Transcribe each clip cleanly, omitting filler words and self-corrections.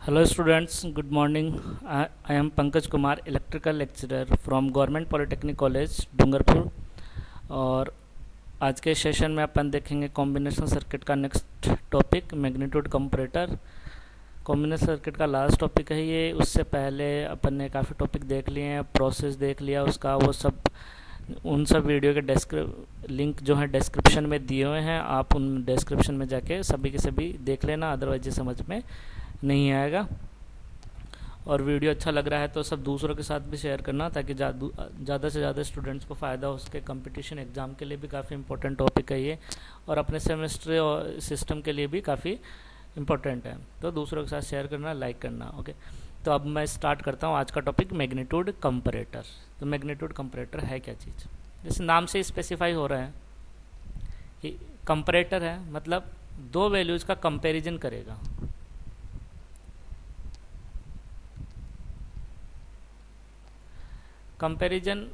Hello students, good morning. I am Pankaj Kumar, electrical lecturer from Government Polytechnic College, Dungarpur. और आज के session में अपन देखेंगे कॉम्बिनेशन सर्किट का next topic magnitude comparator. Combination circuit का last topic है ये। उससे पहले अपन ने काफ़ी टॉपिक देख लिए हैं, प्रोसेस देख लिया उसका, वो सब उन सब वीडियो के लिंक जो है डिस्क्रिप्शन में दिए हुए हैं। आप उन डिस्क्रिप्शन में जाके सभी के सभी देख लेना, अदरवाइज ये समझ में नहीं आएगा। और वीडियो अच्छा लग रहा है तो सब दूसरों के साथ भी शेयर करना, ताकि ज़्यादा से ज़्यादा स्टूडेंट्स को फ़ायदा हो। उसके कंपटीशन एग्ज़ाम के लिए भी काफ़ी इंपॉर्टेंट टॉपिक है ये, और अपने सेमेस्टर और सिस्टम के लिए भी काफ़ी इम्पोर्टेंट है। तो दूसरों के साथ शेयर करना, लाइक करना। ओके, तो अब मैं स्टार्ट करता हूँ आज का टॉपिक मैग्नीट्यूड कंपैरेटर। तो मैग्नीट्यूड कंपैरेटर है क्या चीज़? जैसे नाम से स्पेसिफाई हो रहा है कि कंपैरेटर है, मतलब दो वैल्यूज़ का कंपैरिजन करेगा। कंपैरिजन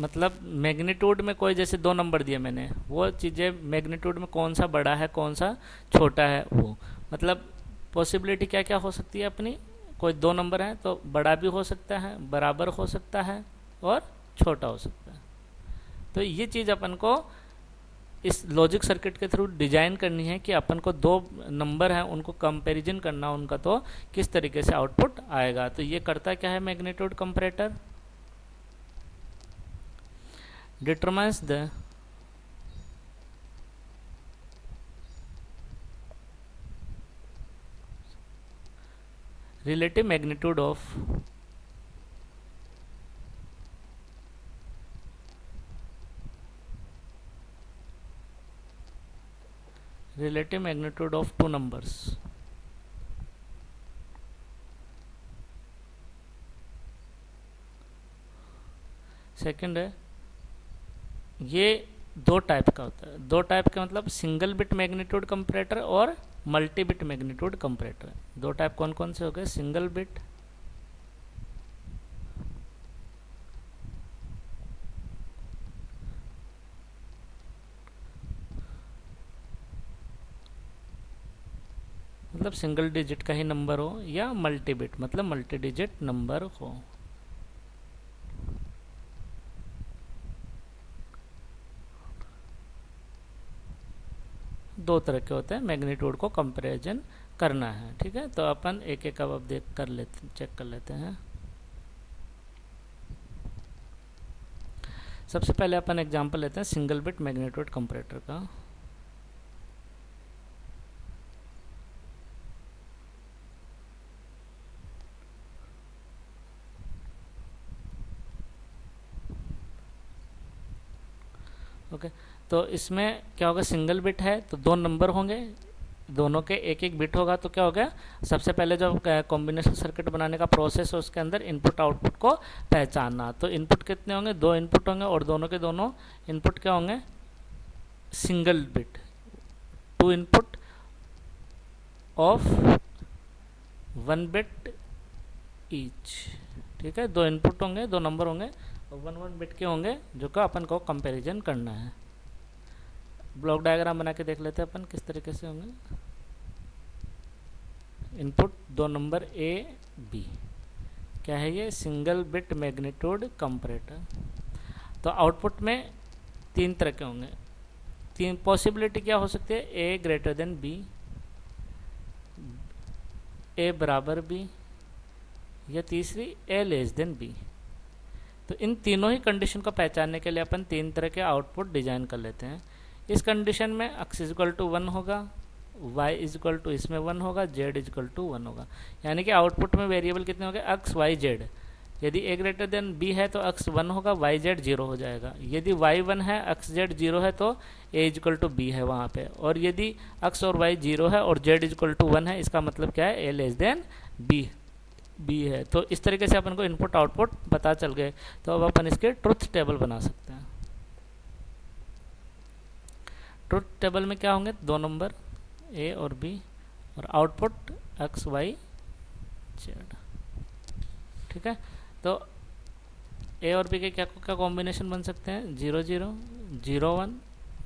मतलब मैग्नीट्यूड में कोई जैसे दो नंबर दिए मैंने, वो चीज़ें मैग्नीट्यूड में कौन सा बड़ा है कौन सा छोटा है, वो मतलब पॉसिबिलिटी क्या क्या हो सकती है अपनी। कोई दो नंबर है तो बड़ा भी हो सकता है, बराबर हो सकता है और छोटा हो सकता है। तो ये चीज़ अपन को इस लॉजिक सर्किट के थ्रू डिजाइन करनी है कि अपन को दो नंबर हैं उनको कंपैरिजन करना उनका, तो किस तरीके से आउटपुट आएगा। तो ये करता क्या है magnitude comparator? Determines the relative magnitude of two numbers। Second है, ये दो टाइप का होता है। दो टाइप का मतलब सिंगल बिट मैग्नीट्यूड कंपैरेटर और मल्टी बिट मैग्नीट्यूड कंपैरेटर। दो टाइप कौन कौन से हो गए? सिंगल बिट मतलब सिंगल डिजिट का ही नंबर हो, या मल्टी बिट मतलब मल्टी डिजिट नंबर हो। दो तरह के होते हैं, मैग्नीट्यूड को कंपैरिजन करना है। ठीक है, तो अपन एक एक अब देख कर लेते, चेक कर लेते हैं। सबसे पहले अपन एग्जांपल लेते हैं सिंगल बिट मैग्नीट्यूड कंपैरेटर का। ओके, तो इसमें क्या होगा? सिंगल बिट है तो दो नंबर होंगे, दोनों के एक एक बिट होगा। तो क्या हो गया? सबसे पहले जो कॉम्बिनेशन सर्किट बनाने का प्रोसेस है उसके अंदर इनपुट आउटपुट को पहचानना। तो इनपुट कितने होंगे? दो इनपुट होंगे, और दोनों के दोनों इनपुट क्या होंगे? Single bit, two input of one bit each. ठीक है, दो इनपुट होंगे, दो नंबर होंगे, और वन वन बिट के होंगे, जो का अपन को कंपैरिजन करना है। ब्लॉक डायग्राम बना के देख लेते हैं अपन किस तरीके से होंगे। इनपुट दो नंबर ए बी, क्या है ये? Single bit magnitude comparator. तो आउटपुट में तीन तरह के होंगे। तीन पॉसिबिलिटी क्या हो सकती है? ए ग्रेटर देन बी, ए बराबर बी, या तीसरी ए लेस देन बी। तो इन तीनों ही कंडीशन को पहचानने के लिए अपन तीन तरह के आउटपुट डिजाइन कर लेते हैं। इस कंडीशन में x इजक्वल टू 1 होगा, y इजक्वल टू इसमें 1 होगा, z इजक्वल टू 1 होगा। यानी कि आउटपुट में वेरिएबल कितने होंगे? x y z। यदि a ग्रेटर देन b है तो x 1 होगा, y z 0 हो जाएगा। यदि y 1 है, x z 0 है तो a इजक्वल टू b है वहाँ पे। और यदि x और y 0 है और z इजक्वल टू 1 है, इसका मतलब क्या है? a लेस देन b है। तो इस तरीके से अपन को इनपुट आउटपुट पता चल गए। तो अब अपन इसके ट्रुथ टेबल बना सकते हैं। ट्रुथ टेबल में क्या होंगे? दो नंबर ए और बी, और आउटपुट एक्स वाई जेड। ठीक है, तो ए और बी के क्या क्या कॉम्बिनेशन बन सकते हैं? 0 0 0 1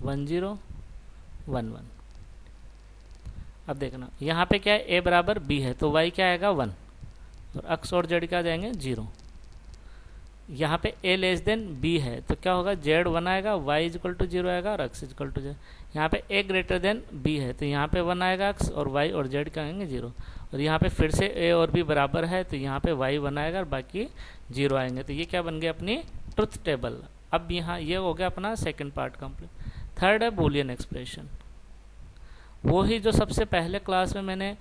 1 0 1 1। अब देखना यहाँ पे क्या है, a बराबर b है तो y क्या आएगा 1 और x और z क्या जाएंगे 0। यहाँ पे a लेस देन b है तो क्या होगा, z 1 आएगा, y इजकल टू 0 आएगा और x इजकल टू 0। यहाँ पे a ग्रेटर देन b है तो यहाँ पे 1 आएगा x और y और z क्या आएंगे 0। और यहाँ पे फिर से a और b बराबर है तो यहाँ पे y 1 आएगा और बाकी 0 आएंगे। तो ये क्या बन गया अपनी ट्रुथ टेबल। अब यहाँ ये हो गया अपना सेकंड पार्ट कंप्लीट। थर्ड है बूलियन एक्सप्रेशन, वो ही जो सबसे पहले क्लास में मैंने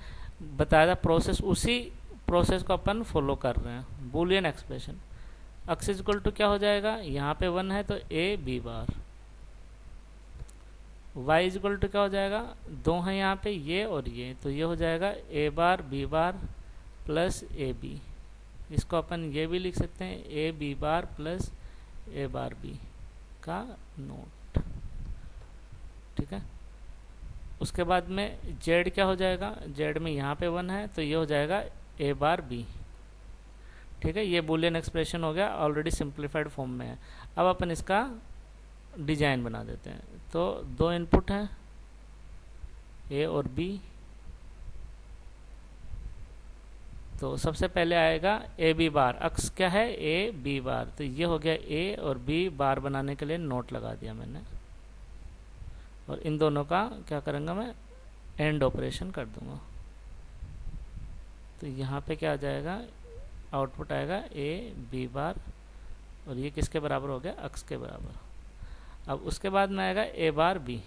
बताया था प्रोसेस, उसी प्रोसेस को अपन फॉलो कर रहे हैं। Boolean expression x equal to क्या हो जाएगा, यहाँ पे 1 है तो a b bar, y equal to क्या हो जाएगा, 2 है यहाँ पे ये और ये तो ये हो जाएगा a bar b bar plus A B. इसको अपन ये भी लिख सकते हैं A B bar plus A bar B का नोट, ठीक है। उसके बाद में z क्या हो जाएगा, z में यहाँ पे 1 है तो ये हो जाएगा a बार b, ठीक है। ये बूलियन एक्सप्रेशन हो गया, ऑलरेडी सिंप्लीफाइड फॉर्म में है। अब अपन इसका डिजाइन बना देते हैं। तो 2 इनपुट हैं a और b, तो सबसे पहले आएगा ए बी बार, अक्स क्या है ए बी बार, तो ये हो गया ए और बी बार बनाने के लिए नोट लगा दिया मैंने। और इन दोनों का क्या करूँगा मैं, एंड ऑपरेशन कर दूंगा। तो यहाँ पे क्या आ जाएगा, आउटपुट आएगा ए बी बार और ये किसके बराबर हो गया, अक्स के बराबर। अब उसके बाद में आएगा ए बार बी,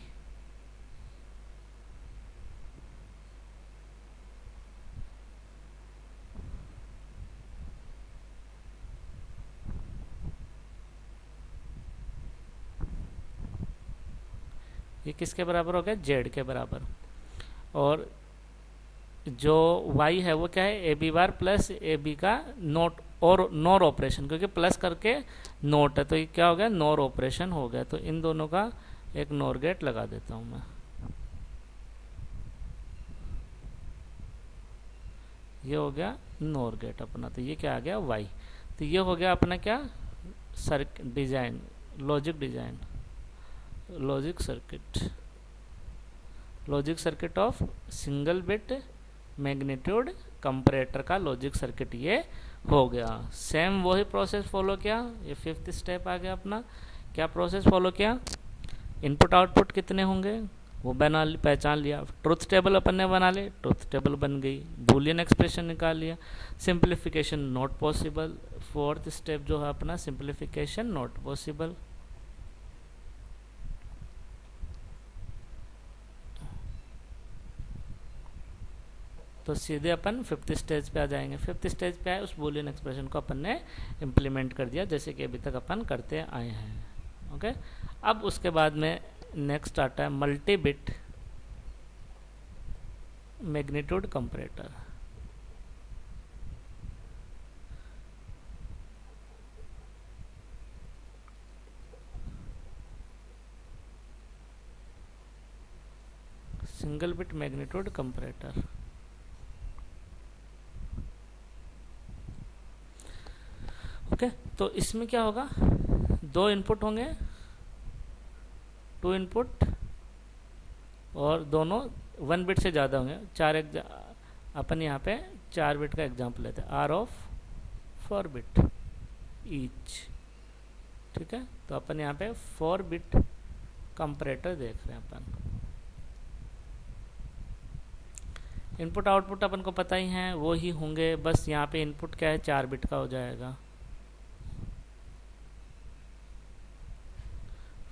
ये किसके बराबर हो गया, जेड के बराबर। और जो y है वो क्या है, A B bar plus A B का नोट और नोर ऑपरेशन, क्योंकि प्लस करके नोट है तो ये क्या हो गया, नोर ऑपरेशन हो गया। तो इन दोनों का एक नोर गेट लगा देता हूं मैं। ये हो गया नोर गेट अपना, तो ये क्या आ गया y। तो ये हो गया अपना क्या, design, logic design, logic circuit of single bit magnitude comparator का लॉजिक सर्किट ये हो गया। सेम वही प्रोसेस फॉलो किया, ये 5th स्टेप आ गया अपना। क्या प्रोसेस फॉलो किया, इनपुट आउटपुट कितने होंगे वो पहचान लिया, ट्रुथ टेबल अपन ने बना ली, ट्रुथ टेबल बन गई, बूलियन एक्सप्रेशन निकाल लिया, simplification not possible. 4th step जो है अपना सिंप्लीफिकेशन नॉट पॉसिबल। तो सीधे अपन 5th स्टेज पे आ जाएंगे। 5th स्टेज पे आए, उस बूलियन एक्सप्रेशन को अपन ने इम्प्लीमेंट कर दिया जैसे कि अभी तक अपन करते आए हैं। ओके, अब उसके बाद में नेक्स्ट आता है multi bit magnitude comparator. Single bit magnitude comparator, okay. तो इसमें क्या होगा, 2 इनपुट होंगे, 2 इनपुट और दोनों 1 बिट से ज़्यादा होंगे। अपन यहाँ पे 4 बिट का एग्जांपल लेते हैं, आर ऑफ 4 बिट ईच, ठीक है। तो अपन यहाँ पे 4 बिट कंपैरेटर देख रहे हैं अपन। इनपुट आउटपुट अपन को पता ही है, वो ही होंगे, बस यहाँ पे इनपुट क्या है 4 बिट का हो जाएगा,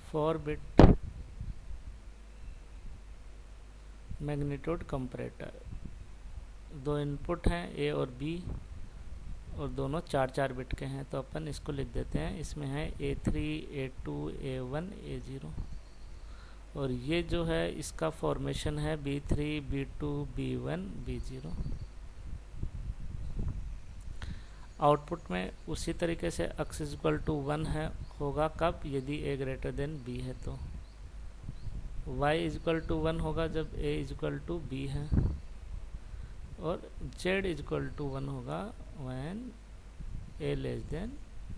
4 बिट मैग्नीट्यूड कंपैरेटर। 2 इनपुट हैं ए और बी और दोनों 4-4 बिट के हैं, तो अपन इसको लिख देते हैं। इसमें है A3 A2 A1 A0 और ये जो है इसका फॉर्मेशन है B3 B2 B1 B0। Output में उसी तरीके से x इक्वल टू 1 है, होगा कब, यदि a ग्रेटर देन b है, तो y इक्वल टू 1 होगा जब a इक्वल टू b है, और z इक्वल टू 1 होगा when a less than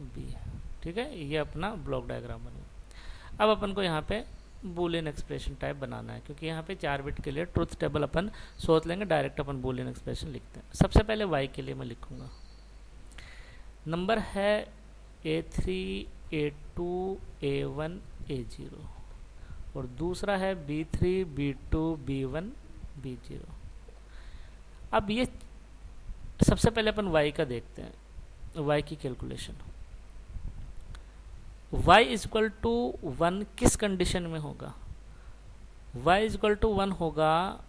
b है, ठीक है। ये अपना ब्लॉक डायग्राम बनेगा। अब अपन को यहाँ पे बूलियन एक्सप्रेशन टाइप बनाना है, क्योंकि यहाँ पे 4 बिट के लिए ट्रुथ टेबल अपन सोच लेंगे, डायरेक्ट अपन बूलियन एक्सप्रेशन लिखते हैं। सबसे पहले y के लिए मैं लिखूँगा, नंबर है A3 A2 A1 A0, और दूसरा है B3 B2 B1 B0। अब ये सबसे पहले अपन y का देखते हैं, y की calculation. y is equal to 1 किस कंडीशन में होगा? y इज इक्वल टू 1 होगा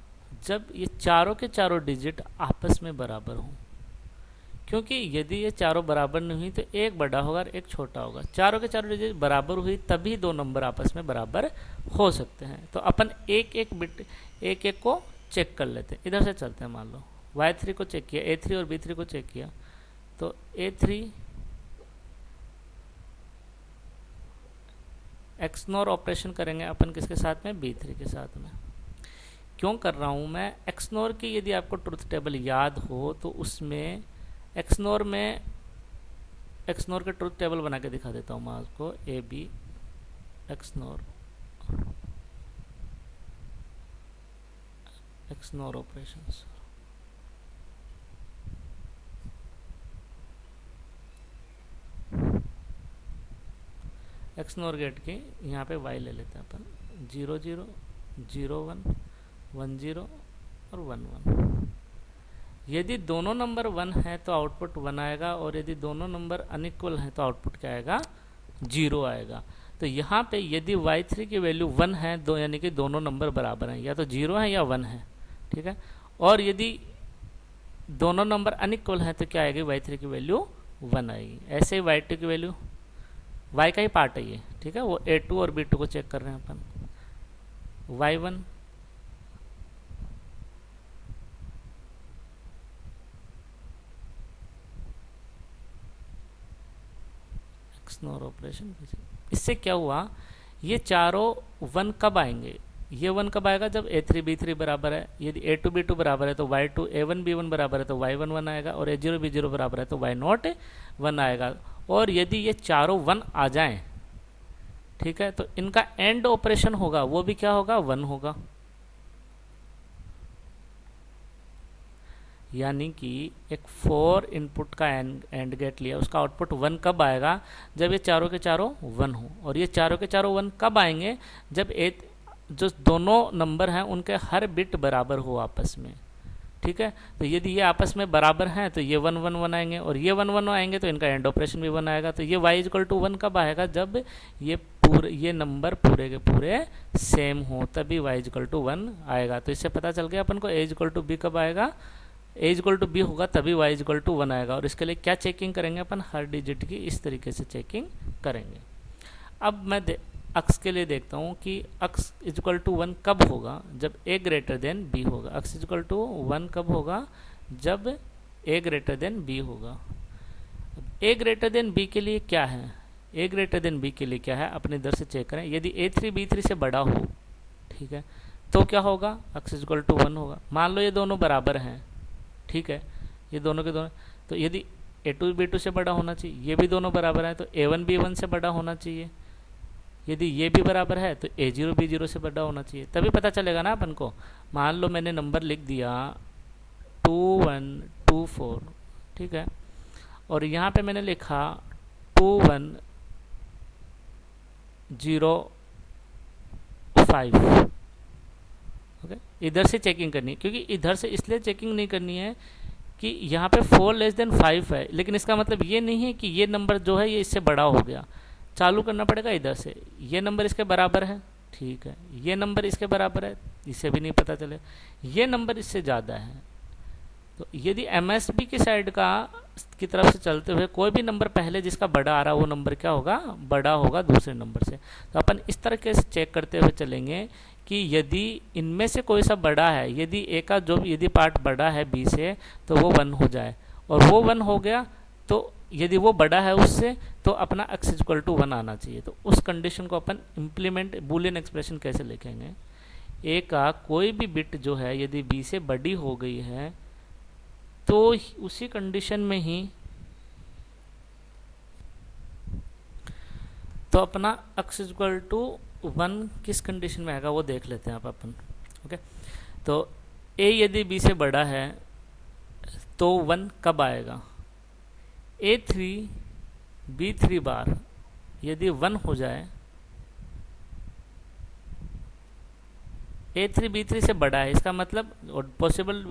जब ये चारों के चारों डिजिट आपस में बराबर हों, क्योंकि यदि ये चारों बराबर नहीं हुई तो एक बड़ा होगा और एक छोटा होगा। चारों के चारों डिजिट बराबर हुई तभी दो नंबर आपस में बराबर हो सकते हैं। तो अपन एक एक बिट एक एक को चेक कर लेते हैं। इधर से चलते हैं, मान लो y3 को चेक किया, A3 और B3 को चेक किया, तो A3 XNOR ऑपरेशन करेंगे अपन किसके साथ में? B3 के साथ में। क्यों कर रहा हूँ मैं XNOR की? यदि आपको ट्रुथ टेबल याद हो तो उसमें XNOR में XNOR के ट्रुथ टेबल बना के दिखा देता हूँ मैं आपको। AB XNOR operations. XNOR gate के यहाँ पे y ले लेते हैं अपन, 0 0 0 1 1 0 और 1 1। यदि दोनों नंबर 1 है तो आउटपुट 1 आएगा, और यदि दोनों नंबर अनइक्वल है तो आउटपुट क्या आएगा? 0 आएगा। तो यहाँ पे यदि y3 की वैल्यू 1 है, दो यानी कि दोनों नंबर बराबर हैं, या तो 0 है या 1 है, ठीक है। और यदि दोनों नंबर अनइक्वल है तो क्या आएगी? y3 की वैल्यू 1 आएगी। ऐसे ही y2 की वैल्यू, y का ही पार्ट है ये, ठीक है। वो A2 और B2 को चेक कर रहे हैं अपन। y1 XNOR operation. इससे क्या हुआ? ये चारों 1 कब आएंगे? ये 1 कब आएगा? जब A3 B3 बराबर है। यदि A2 B2 बराबर है तो y2 A1 B1 बराबर है तो y1 1 आएगा, और A0 B0 बराबर है तो y0 1 आएगा। और यदि ये चारों 1 आ जाएं, ठीक है, तो इनका एंड ऑपरेशन होगा, वो भी क्या होगा? 1 होगा। यानी कि एक 4 इनपुट का एंड गेट लिया, उसका आउटपुट 1 कब आएगा? जब ये चारों के चारों 1 हो। और ये चारों के चारों 1 कब आएंगे? जब जो दोनों नंबर हैं उनके हर बिट बराबर हो आपस में, ठीक है। तो यदि ये आपस में बराबर हैं तो ये 1 1 1 आएंगे, और ये 1 1 आएंगे तो इनका एंड ऑपरेशन भी 1 आएगा। तो ये y इक्वल टू 1 कब आएगा? जब ये नंबर पूरे के पूरे सेम हो, तभी y इक्वल टू 1 आएगा। तो इससे पता चल गया अपन को a इक्वल टू b कब आएगा? a इक्वल टू b होगा तभी y इक्वल टू 1 आएगा। और इसके लिए क्या चेकिंग करेंगे अपन? हर डिजिट की इस तरीके से चेकिंग करेंगे। अब मैं अक्स के लिए देखता हूँ कि अक्स इक्वल टू 1 कब होगा? जब a ग्रेटर देन b होगा। अक्स इक्वल टू 1 कब होगा? जब a ग्रेटर देन b होगा। a ग्रेटर देन b के लिए क्या है? a ग्रेटर देन b के लिए क्या है? अपने इधर से चेक करें। यदि A3 B3 से बड़ा हो, ठीक है, तो क्या होगा? अक्स इक्वल टू 1 होगा। मान लो ये दोनों बराबर हैं, ठीक है, ये दोनों के दोनों, तो यदि A2 B2 से बड़ा होना चाहिए, ये भी दोनों बराबर हैं तो A1 B1 से बड़ा होना चाहिए। यदि ये भी बराबर है तो A0 B0 से बड़ा होना चाहिए, तभी पता चलेगा ना अपन को। मान लो मैंने नंबर लिख दिया 2 1 2 4, ठीक है, और यहाँ पे मैंने लिखा 2 1 0 5, ओके। इधर से चेकिंग करनी है, क्योंकि इधर से इसलिए चेकिंग नहीं करनी है कि यहाँ पे 4 लेस देन 5 है, लेकिन इसका मतलब ये नहीं है कि ये नंबर जो है ये इससे बड़ा हो गया। चालू करना पड़ेगा इधर से। ये नंबर इसके बराबर है, ठीक है, ये नंबर इसके बराबर है, इसे भी नहीं पता चले, ये नंबर इससे ज़्यादा है। तो यदि MSB की साइड की तरफ से चलते हुए कोई भी नंबर पहले जिसका बड़ा आ रहा है वो नंबर क्या होगा? बड़ा होगा दूसरे नंबर से। तो अपन इस तरीके से चेक करते हुए चलेंगे कि यदि इनमें से कोई सा बड़ा है, यदि A का यदि पार्ट बड़ा है B से, तो वो 1 हो जाए, और वो 1 हो गया तो यदि वो बड़ा है उससे तो अपना x इक्वल टू 1 आना चाहिए। तो उस कंडीशन को अपन इम्प्लीमेंट बूलियन एक्सप्रेशन कैसे लिखेंगे? A का कोई भी बिट जो है यदि B से बड़ी हो गई है तो उसी कंडीशन में ही तो अपना x इक्वल टू वन किस कंडीशन में आएगा वो देख लेते हैं आप अपन। ओके, तो ए यदि बी से बड़ा है तो वन कब आएगा? A3 B3 बार यदि वन हो जाए, A3 B3 से बड़ा है, इसका मतलब पॉसिबल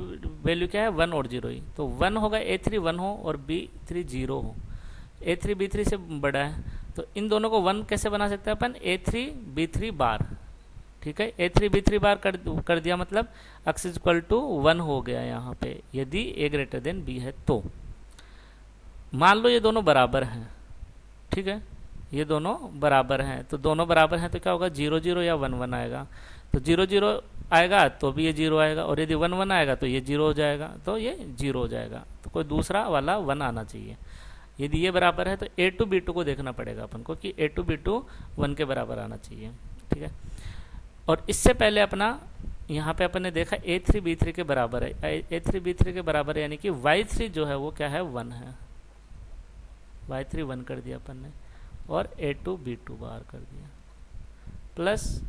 वैल्यू क्या है? 1 और 0 ही। तो 1 होगा, A3 1 हो और B3 0 हो। A3 B3 से बड़ा है, तो इन दोनों को 1 कैसे बना सकते हैं अपन? A3 B3 बार। ठीक है, A3 B3 बार कर दिया, मतलब x इक्वल टू 1 हो गया यहाँ पे, यदि A ग्रेटर देन B है तो। मान लो ये दोनों बराबर हैं, ठीक है, ये दोनों बराबर हैं, तो दोनों बराबर हैं तो क्या होगा? 0 0 या 1 1 आएगा। तो 0 0 आएगा तो भी ये 0 आएगा, और यदि 1 1 आएगा तो ये 0 हो जाएगा, तो ये 0 हो जाएगा। तो कोई दूसरा वाला 1 आना चाहिए। यदि ये बराबर है तो A2 B2 को देखना पड़ेगा अपन को कि A2 B2 1 के बराबर आना चाहिए। ठीक है, और इससे पहले अपना यहाँ पे अपन ने देखा A3 B3 के बराबर है, A3 B3 के बराबर है, यानी कि Y3 जो है वो क्या है? 1 है। Y3 1 कर दिया अपन ने, और A2 B2 बार कर दिया, प्लस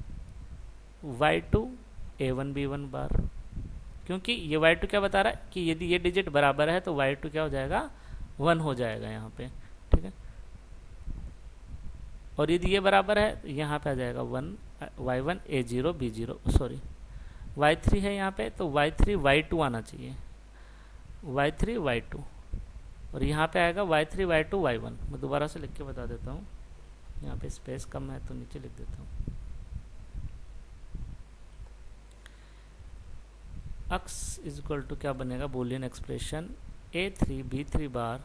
Y2 A1 B1 बार। क्योंकि ये Y2 क्या बता रहा है कि यदि ये डिजिट बराबर है तो Y2 क्या हो जाएगा? 1 हो जाएगा यहाँ पे। ठीक है, और यदि ये बराबर है तो यहाँ पे आ जाएगा 1 Y1 A0 B0, sorry Y3 है यहाँ पे, तो Y3 Y2 आना चाहिए, Y3 Y2, और यहाँ पे आएगा Y3 Y2 Y1। मैं दोबारा से लिख के बता देता हूँ, यहाँ पे स्पेस कम है तो नीचे लिख देता हूँ। x इज इक्वल टू क्या बनेगा? Boolean expression A3 B3 bar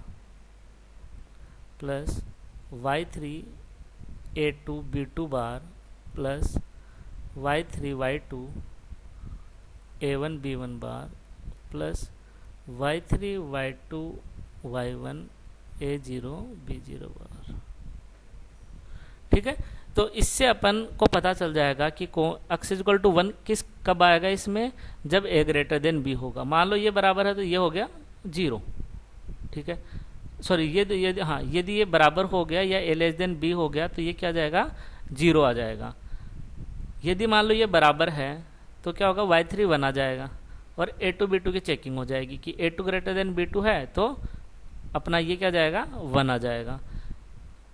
plus Y3 A2 B2 bar plus Y3 Y2 A1 B1 bar plus Y3 Y2 Y1 A0 B0 bar. ठीक है, तो इससे अपन को पता चल जाएगा कि x इक्वल टू 1 किस कब आएगा इसमें? जब A ग्रेटर देन B होगा। मान लो ये बराबर है तो ये हो गया 0। ठीक है, सॉरी ये हाँ, यदि ये बराबर हो गया या A लेस देन B हो गया तो ये क्या आ जाएगा? 0 आ जाएगा। यदि मान लो ये बराबर है तो क्या होगा? Y3 1 आ जाएगा, और A2 B2 की चेकिंग हो जाएगी कि A2 ग्रेटर देन B2 है तो अपना ये क्या जाएगा? 1 आ जाएगा।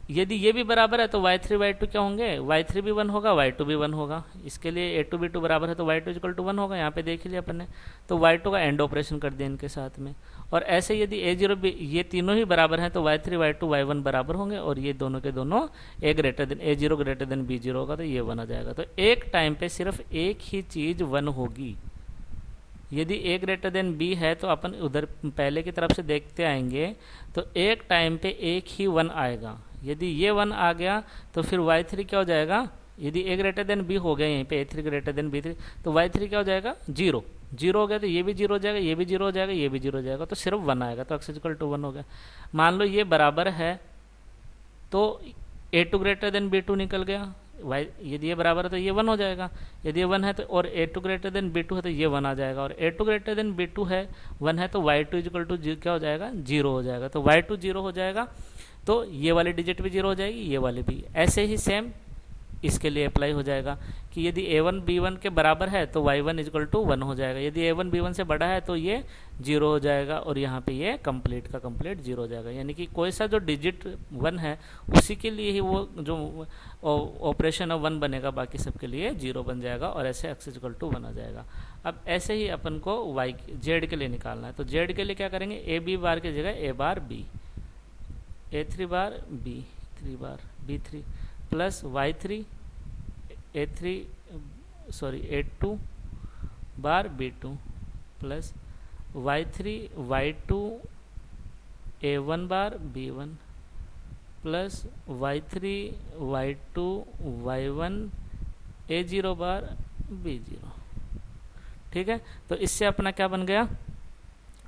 यदि ये भी बराबर है तो Y3 Y2 क्या होंगे? Y3 भी 1 होगा, Y2 भी 1 होगा। इसके लिए A2 B2 बराबर है तो Y2 इक्वल टू 1 होगा। यहाँ पे देख लिया अपन ने, तो Y2 का एंड ऑपरेशन कर दिया इनके साथ में। और ऐसे यदि A0 भी, ये तीनों ही बराबर हैं तो Y3 Y2 Y1 बराबर होंगे, और ये दोनों के दोनों A0 ग्रेटर देन B0 होगा तो ये 1 आ जाएगा। तो एक टाइम पे सिर्फ एक ही चीज़ 1 होगी। यदि A ग्रेटर देन B है तो अपन उधर पहले की तरफ से देखते आएंगे, तो एक टाइम पे एक ही 1 आएगा। यदि ये 1 आ गया तो फिर Y3 क्या हो जाएगा? यदि A ग्रेटर देन B हो गया यहीं पे A3 ग्रेटर देन B3, तो Y3 क्या हो जाएगा? 0 हो गया, तो ये भी 0 हो जाएगा, ये भी 0 हो जाएगा, ये भी 0 हो जाएगा, तो सिर्फ 1 आएगा। तो x इक्वल टू 1 हो गया। मान लो ये बराबर है तो A2 ग्रेटर देन B2 निकल गया, यदि ये बराबर है तो ये 1 हो जाएगा। यदि ये 1 है तो, और A2 ग्रेटर देन B2 है तो ये 1 आ जाएगा, और A2 ग्रेटर देन B2 है 1 है तो Y2 इक्वल टू क्या हो जाएगा? 0 हो जाएगा। तो Y2 0 हो जाएगा, तो ये वाली डिजिट भी 0 हो जाएगी, ये वाली भी। ऐसे ही सेम इसके लिए अप्लाई हो जाएगा कि यदि A1 B1 के बराबर है तो Y1 इक्वल टू 1 हो जाएगा। यदि A1 B1 से बड़ा है तो ये 0 हो जाएगा, और यहाँ पे ये कंप्लीट का कंप्लीट 0 हो जाएगा। यानी कि कोई सा जो डिजिट 1 है उसी के लिए ही वो जो ऑपरेशन है 1 बनेगा, बाकी सबके लिए 0 बन जाएगा, और ऐसे x इक्वल टू 1 आ जाएगा। अब ऐसे ही अपन को Z के लिए निकालना है, तो Z के लिए क्या करेंगे? A B बार की जगह A bar B, A3 bar B3 bar B3 plus Y3 A2 bar B2 plus Y3 Y2 A1 bar B1 plus Y3 Y2 Y1 A0 bar B0। ठीक है, तो इससे अपना क्या बन गया?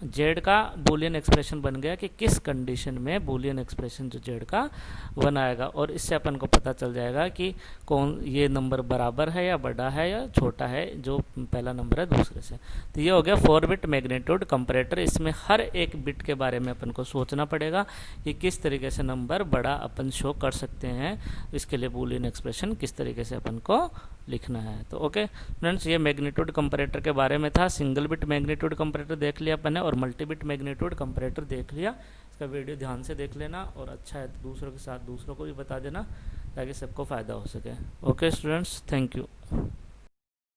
जेड का बूलियन एक्सप्रेशन बन गया कि किस कंडीशन में बूलियन एक्सप्रेशन जो जेड का बनाएगा, और इससे अपन को पता चल जाएगा कि कौन ये नंबर बराबर है या बड़ा है या छोटा है जो पहला नंबर है दूसरे से। तो ये हो गया 4 बिट मैग्नीट्यूड कंपैरेटर। इसमें हर एक बिट के बारे में अपन को सोचना पड़ेगा कि किस तरीके से नंबर बड़ा अपन शो कर सकते हैं, इसके लिए बूलियन एक्सप्रेशन किस तरीके से अपन को लिखना है। तो ओके फ्रेंड्स, ये मैग्नीट्यूड कंपैरेटर के बारे में था। सिंगल बिट मैग्नीट्यूड कंपैरेटर देख लिया अपन ने और मल्टी बिट मैग्नीट्यूड कंपैरेटर देख लिया। इसका वीडियो ध्यान से देख लेना और अच्छा है तो दूसरों के साथ दूसरों को भी बता देना ताकि सबको फ़ायदा हो सके। Okay students, thank you.